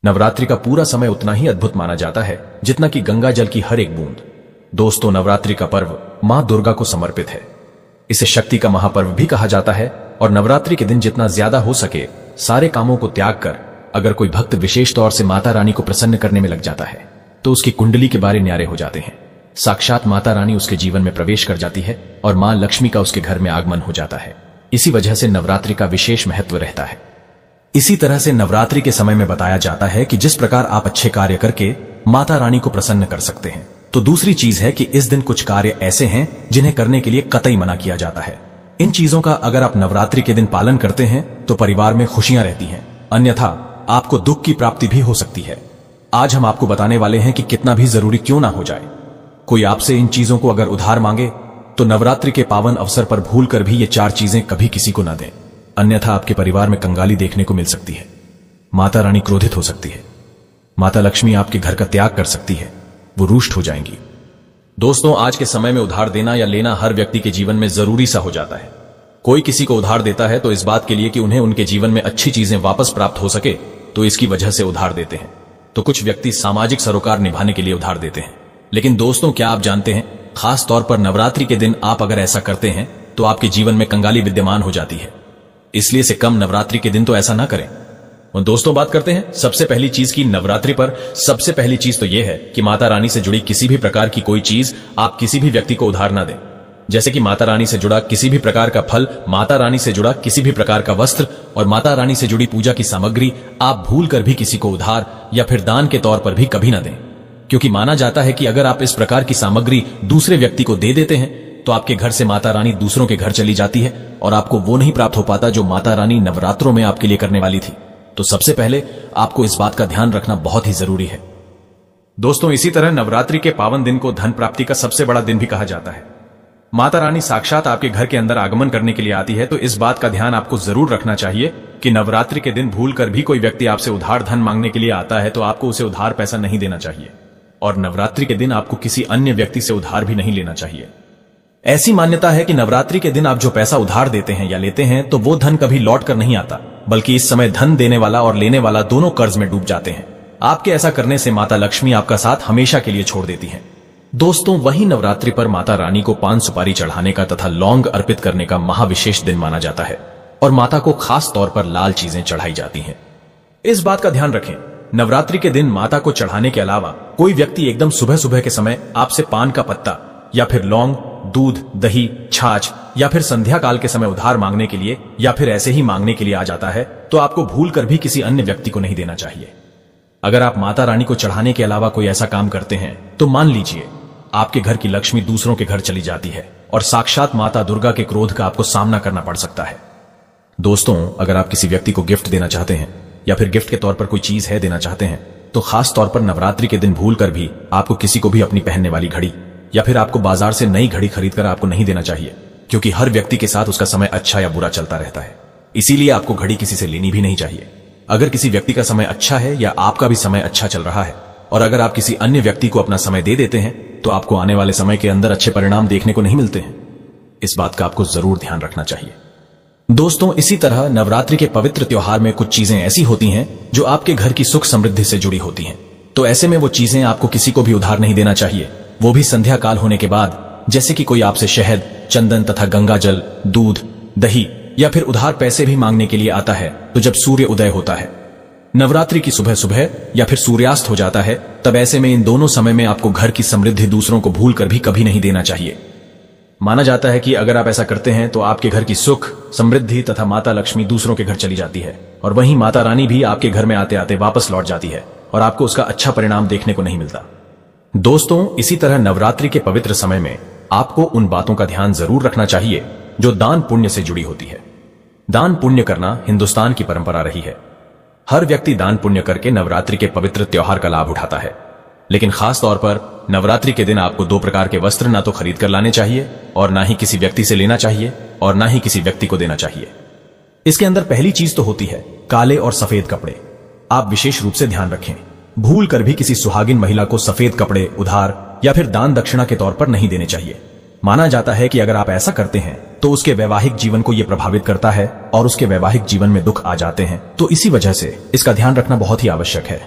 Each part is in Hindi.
नवरात्रि का पूरा समय उतना ही अद्भुत माना जाता है जितना कि गंगा जल की हर एक बूंद। दोस्तों, नवरात्रि का पर्व मां दुर्गा को समर्पित है। इसे शक्ति का महापर्व भी कहा जाता है और नवरात्रि के दिन जितना ज्यादा हो सके सारे कामों को त्याग कर अगर कोई भक्त विशेष तौर से माता रानी को प्रसन्न करने में लग जाता है तो उसकी कुंडली के बारे न्यारे हो जाते हैं। साक्षात माता रानी उसके जीवन में प्रवेश कर जाती है और मां लक्ष्मी का उसके घर में आगमन हो जाता है। इसी वजह से नवरात्रि का विशेष महत्व रहता है। इसी तरह से नवरात्रि के समय में बताया जाता है कि जिस प्रकार आप अच्छे कार्य करके माता रानी को प्रसन्न कर सकते हैं, तो दूसरी चीज है कि इस दिन कुछ कार्य ऐसे हैं जिन्हें करने के लिए कतई मना किया जाता है। इन चीजों का अगर आप नवरात्रि के दिन पालन करते हैं तो परिवार में खुशियां रहती हैं, अन्यथा आपको दुख की प्राप्ति भी हो सकती है। आज हम आपको बताने वाले हैं कि कितना भी जरूरी क्यों ना हो जाए, कोई आपसे इन चीजों को अगर उधार मांगे तो नवरात्रि के पावन अवसर पर भूल कर भी ये 4 चीजें कभी किसी को ना दें, अन्यथा आपके परिवार में कंगाली देखने को मिल सकती है। माता रानी क्रोधित हो सकती है, माता लक्ष्मी आपके घर का त्याग कर सकती है, वो रुष्ट हो जाएंगी। दोस्तों, आज के समय में उधार देना या लेना हर व्यक्ति के जीवन में जरूरी सा हो जाता है। कोई किसी को उधार देता है तो इस बात के लिए कि उन्हें उनके जीवन में अच्छी चीजें वापस प्राप्त हो सके, तो इसकी वजह से उधार देते हैं। तो कुछ व्यक्ति सामाजिक सरोकार निभाने के लिए उधार देते हैं। लेकिन दोस्तों, क्या आप जानते हैं, खास तौर पर नवरात्रि के दिन आप अगर ऐसा करते हैं तो आपके जीवन में कंगाली विद्यमान हो जाती है। इसलिए से कम नवरात्रि के दिन तो ऐसा ना करें। और दोस्तों, बात करते हैं सबसे पहली चीज की। नवरात्रि पर सबसे पहली चीज तो यह है कि माता रानी से जुड़ी किसी भी प्रकार की कोई चीज आप किसी भी व्यक्ति को उधार ना दें। जैसे कि माता रानी से जुड़ा किसी भी प्रकार का फल, माता रानी से जुड़ा किसी भी प्रकार का वस्त्र और माता रानी से जुड़ी पूजा की सामग्री आप भूल कर भी किसी को उधार या फिर दान के तौर पर भी कभी ना दें, क्योंकि माना जाता है कि अगर आप इस प्रकार की सामग्री दूसरे व्यक्ति को दे देते हैं तो आपके घर से माता रानी दूसरों के घर चली जाती है और आपको वो नहीं प्राप्त हो पाता जो माता रानी नवरात्रों में आपके लिए करने वाली थी। तो सबसे पहले आपको इस बात का ध्यान रखना बहुत ही जरूरी है। दोस्तों, इसी तरह नवरात्रि के पावन दिन को धन प्राप्ति का सबसे बड़ा दिन भी कहा जाता है। माता रानी साक्षात आपके घर के अंदर आगमन करने के लिए आती है, तो इस बात का ध्यान आपको जरूर रखना चाहिए कि नवरात्रि के दिन भूल कर भी कोई व्यक्ति आपसे उधार धन मांगने के लिए आता है तो आपको उसे उधार पैसा नहीं देना चाहिए, और नवरात्रि के दिन आपको किसी अन्य व्यक्ति से उधार भी नहीं लेना चाहिए। ऐसी मान्यता है कि नवरात्रि के दिन आप जो पैसा उधार देते हैं या लेते हैं तो वो धन कभी लौट कर नहीं आता, बल्कि इस समय धन देने वाला और लेने वाला दोनों कर्ज में डूब जाते हैं। आपके ऐसा करने से माता लक्ष्मी आपका साथ हमेशा के लिए छोड़ देती हैं। दोस्तों, वहीं नवरात्रि पर माता रानी को पान सुपारी चढ़ाने का तथा लौंग अर्पित करने का महाविशेष दिन माना जाता है और माता को खास तौर पर लाल चीजें चढ़ाई जाती हैं। इस बात का ध्यान रखें, नवरात्रि के दिन माता को चढ़ाने के अलावा कोई व्यक्ति एकदम सुबह सुबह के समय आपसे पान का पत्ता या फिर लौंग, दूध, दही, छाछ या फिर संध्या काल के समय उधार मांगने के लिए या फिर ऐसे ही मांगने के लिए आ जाता है तो आपको भूल कर भी किसी अन्य व्यक्ति को नहीं देना चाहिए। अगर आप माता रानी को चढ़ाने के अलावा कोई ऐसा काम करते हैं तो मान लीजिए आपके घर की लक्ष्मी दूसरों के घर चली जाती है और साक्षात माता दुर्गा के क्रोध का आपको सामना करना पड़ सकता है। दोस्तों, अगर आप किसी व्यक्ति को गिफ्ट देना चाहते हैं या फिर गिफ्ट के तौर पर कोई चीज है देना चाहते हैं तो खास तौर पर नवरात्रि के दिन भूल कर भी आपको किसी को भी अपनी पहनने वाली घड़ी या फिर आपको बाजार से नई घड़ी खरीदकर आपको नहीं देना चाहिए, क्योंकि हर व्यक्ति के साथ उसका समय अच्छा या बुरा चलता रहता है। इसीलिए आपको घड़ी किसी से लेनी भी नहीं चाहिए। अगर किसी व्यक्ति का समय अच्छा है या आपका भी समय अच्छा चल रहा है और अगर आप किसी अन्य व्यक्ति को अपना समय दे देते हैं तो आपको आने वाले समय के अंदर अच्छे परिणाम देखने को नहीं मिलते हैं। इस बात का आपको जरूर ध्यान रखना चाहिए। दोस्तों, इसी तरह नवरात्रि के पवित्र त्योहार में कुछ चीजें ऐसी होती हैं जो आपके घर की सुख समृद्धि से जुड़ी होती हैं, तो ऐसे में वो चीजें आपको किसी को भी उधार नहीं देना चाहिए, वो भी संध्या काल होने के बाद। जैसे कि कोई आपसे शहद, चंदन तथा गंगा जल, दूध, दही या फिर उधार पैसे भी मांगने के लिए आता है तो जब सूर्य उदय होता है, नवरात्रि की सुबह सुबह या फिर सूर्यास्त हो जाता है, तब ऐसे में इन दोनों समय में आपको घर की समृद्धि दूसरों को भूल कर भी कभी नहीं देना चाहिए। माना जाता है कि अगर आप ऐसा करते हैं तो आपके घर की सुख समृद्धि तथा माता लक्ष्मी दूसरों के घर चली जाती है और वहीं माता रानी भी आपके घर में आते आते वापस लौट जाती है और आपको उसका अच्छा परिणाम देखने को नहीं मिलता। दोस्तों, इसी तरह नवरात्रि के पवित्र समय में आपको उन बातों का ध्यान जरूर रखना चाहिए जो दान पुण्य से जुड़ी होती है। दान पुण्य करना हिंदुस्तान की परंपरा रही है। हर व्यक्ति दान पुण्य करके नवरात्रि के पवित्र त्योहार का लाभ उठाता है, लेकिन खास तौर पर नवरात्रि के दिन आपको 2 प्रकार के वस्त्र ना तो खरीद कर लाने चाहिए और ना ही किसी व्यक्ति से लेना चाहिए और ना ही किसी व्यक्ति को देना चाहिए। इसके अंदर पहली चीज तो होती है काले और सफेद कपड़े। आप विशेष रूप से ध्यान रखें, भूल कर भी किसी सुहागिन महिला को सफेद कपड़े उधार या फिर दान दक्षिणा के तौर पर नहीं देने चाहिए। माना जाता है कि अगर आप ऐसा करते हैं तो उसके वैवाहिक जीवन को यह प्रभावित करता है और उसके वैवाहिक जीवन में दुख आ जाते हैं, तो इसी वजह से इसका ध्यान रखना बहुत ही आवश्यक है।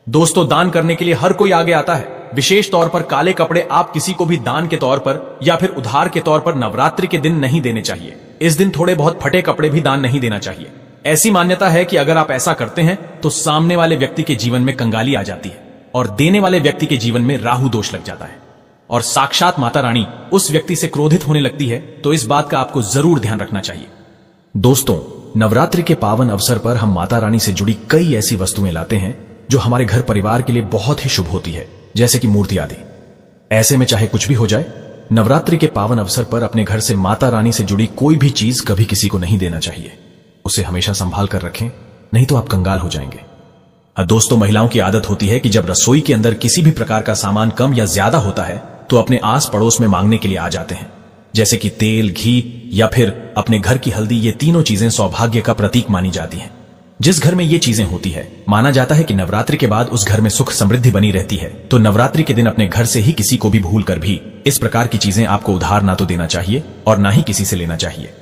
दोस्तों, दान करने के लिए हर कोई आगे आता है। विशेष तौर पर काले कपड़े आप किसी को भी दान के तौर पर या फिर उधार के तौर पर नवरात्रि के दिन नहीं देने चाहिए। इस दिन थोड़े बहुत फटे कपड़े भी दान नहीं देना चाहिए। ऐसी मान्यता है कि अगर आप ऐसा करते हैं तो सामने वाले व्यक्ति के जीवन में कंगाली आ जाती है और देने वाले व्यक्ति के जीवन में राहु दोष लग जाता है और साक्षात माता रानी उस व्यक्ति से क्रोधित होने लगती है। तो इस बात का आपको जरूर ध्यान रखना चाहिए। दोस्तों, नवरात्रि के पावन अवसर पर हम माता रानी से जुड़ी कई ऐसी वस्तुएं लाते हैं जो हमारे घर परिवार के लिए बहुत ही शुभ होती है, जैसे कि मूर्ति आदि। ऐसे में चाहे कुछ भी हो जाए, नवरात्रि के पावन अवसर पर अपने घर से माता रानी से जुड़ी कोई भी चीज कभी किसी को नहीं देना चाहिए। उसे हमेशा संभाल कर रखें, नहीं तो आप कंगाल हो जाएंगे। दोस्तों, महिलाओं की आदत होती है कि जब रसोई के अंदर किसी भी प्रकार का सामान कम या ज्यादा होता है तो अपने आस पड़ोस में मांगने के लिए आ जाते हैं, जैसे कि तेल, घी या फिर अपने घर की हल्दी। ये तीनों चीजें सौभाग्य का प्रतीक मानी जाती हैं। जिस घर में ये चीजें होती है, माना जाता है कि नवरात्रि के बाद उस घर में सुख समृद्धि बनी रहती है। तो नवरात्रि के दिन अपने घर से ही किसी को भी भूल कर भी इस प्रकार की चीजें आपको उधार ना तो देना चाहिए और ना ही किसी से लेना चाहिए।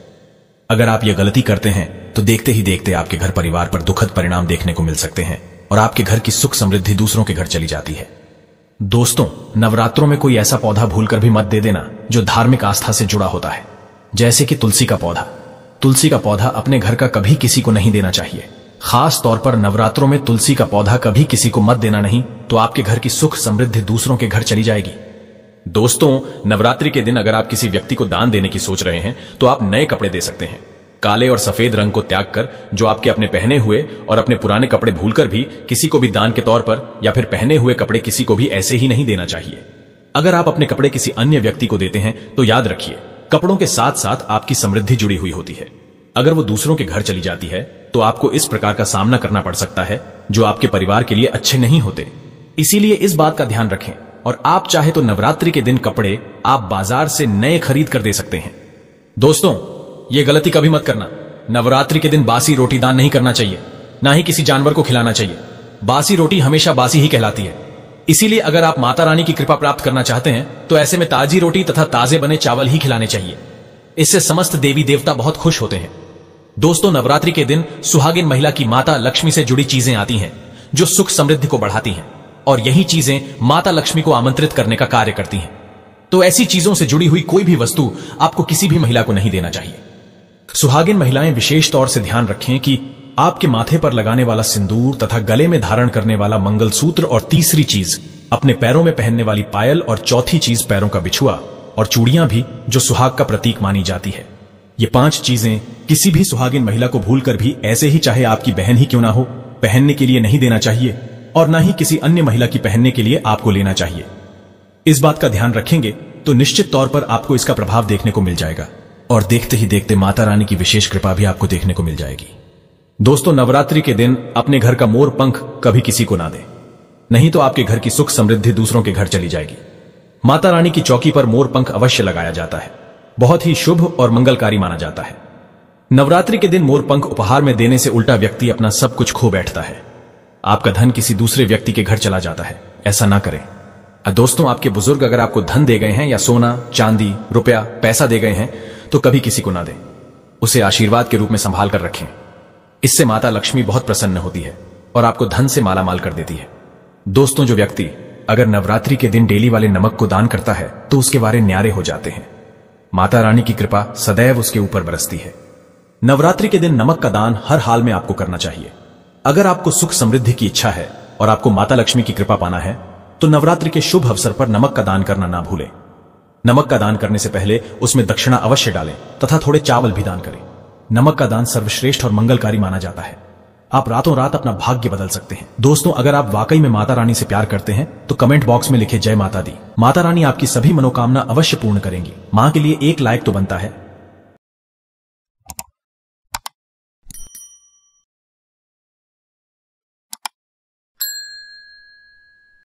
अगर आप ये गलती करते हैं तो देखते ही देखते आपके घर परिवार पर दुखद परिणाम देखने को मिल सकते हैं और आपके घर की सुख समृद्धि दूसरों के घर चली जाती है। दोस्तों, नवरात्रों में कोई ऐसा पौधा भूलकर भी मत दे देना जो धार्मिक आस्था से जुड़ा होता है, जैसे कि तुलसी का पौधा। तुलसी का पौधा अपने घर का कभी किसी को नहीं देना चाहिए। खास तौर पर नवरात्रों में तुलसी का पौधा कभी किसी को मत देना, नहीं तो आपके घर की सुख समृद्धि दूसरों के घर चली जाएगी। दोस्तों, नवरात्रि के दिन अगर आप किसी व्यक्ति को दान देने की सोच रहे हैं तो आप नए कपड़े दे सकते हैं। काले और सफेद रंग को त्याग कर जो आपके अपने पहने हुए और अपने पुराने कपड़े भूलकर भी किसी को भी दान के तौर पर या फिर पहने हुए कपड़े किसी को भी ऐसे ही नहीं देना चाहिए। अगर आप अपने कपड़े किसी अन्य व्यक्ति को देते हैं तो याद रखिए, कपड़ों के साथ साथ आपकी समृद्धि जुड़ी हुई होती है। अगर वो दूसरों के घर चली जाती है तो आपको इस प्रकार का सामना करना पड़ सकता है जो आपके परिवार के लिए अच्छे नहीं होते। इसीलिए इस बात का ध्यान रखें और आप चाहे तो नवरात्रि के दिन कपड़े आप बाजार से नए खरीद कर दे सकते हैं। दोस्तों, ये गलती कभी मत करना। नवरात्रि के दिन बासी रोटी दान नहीं करना चाहिए, ना ही किसी जानवर को खिलाना चाहिए। बासी रोटी हमेशा बासी ही कहलाती है। इसीलिए अगर आप माता रानी की कृपा प्राप्त करना चाहते हैं तो ऐसे में ताजी रोटी तथा ताजे बने चावल ही खिलाने चाहिए। इससे समस्त देवी देवता बहुत खुश होते हैं। दोस्तों, नवरात्रि के दिन सुहागिन महिला की माता लक्ष्मी से जुड़ी चीजें आती हैं जो सुख समृद्धि को बढ़ाती हैं और यही चीजें माता लक्ष्मी को आमंत्रित करने का कार्य करती हैं। तो ऐसी चीजों से जुड़ी हुई कोई भी वस्तु आपको किसी भी महिला को नहीं देना चाहिए। सुहागिन महिलाएं विशेष तौर से ध्यान रखें कि आपके माथे पर लगाने वाला सिंदूर तथा गले में धारण करने वाला मंगलसूत्र और तीसरी चीज अपने पैरों में पहनने वाली पायल और चौथी चीज पैरों का बिछुआ और चूड़ियां भी जो सुहाग का प्रतीक मानी जाती है। ये 5 चीजें किसी भी सुहागिन महिला को भूलकर भी ऐसे ही चाहे आपकी बहन ही क्यों ना हो पहनने के लिए नहीं देना चाहिए और ना ही किसी अन्य महिला की पहनने के लिए आपको लेना चाहिए। इस बात का ध्यान रखेंगे तो निश्चित तौर पर आपको इसका प्रभाव देखने को मिल जाएगा और देखते ही देखते माता रानी की विशेष कृपा भी आपको देखने को मिल जाएगी। दोस्तों, नवरात्रि के दिन अपने घर का मोर पंख कभी किसी को ना दें, नहीं तो आपके घर की सुख समृद्धि दूसरों के घर चली जाएगी। माता रानी की चौकी पर मोर पंख अवश्य लगाया जाता है, बहुत ही शुभ और मंगलकारी माना जाता है। नवरात्रि के दिन मोर पंख उपहार में देने से उल्टा व्यक्ति अपना सब कुछ खो बैठता है। आपका धन किसी दूसरे व्यक्ति के घर चला जाता है, ऐसा ना करें। दोस्तों, आपके बुजुर्ग अगर आपको धन दे गए हैं या सोना, चांदी, रुपया, पैसा दे गए हैं तो कभी किसी को ना दें। उसे आशीर्वाद के रूप में संभाल कर रखें। इससे माता लक्ष्मी बहुत प्रसन्न होती है और आपको धन से मालामाल कर देती है। दोस्तों, जो व्यक्ति अगर नवरात्रि के दिन डेली वाले नमक को दान करता है तो उसके वारे न्यारे हो जाते हैं। माता रानी की कृपा सदैव उसके ऊपर बरसती है। नवरात्रि के दिन नमक का दान हर हाल में आपको करना चाहिए। अगर आपको सुख समृद्धि की इच्छा है और आपको माता लक्ष्मी की कृपा पाना है तो नवरात्रि के शुभ अवसर पर नमक का दान करना ना भूलें। नमक का दान करने से पहले उसमें दक्षिणा अवश्य डालें तथा थोड़े चावल भी दान करें। नमक का दान सर्वश्रेष्ठ और मंगलकारी माना जाता है। आप रातों रात अपना भाग्य बदल सकते हैं। दोस्तों, अगर आप वाकई में माता रानी से प्यार करते हैं तो कमेंट बॉक्स में लिखे जय माता दी। माता रानी आपकी सभी मनोकामना अवश्य पूर्ण करेंगी। मां के लिए एक लाइक तो बनता है।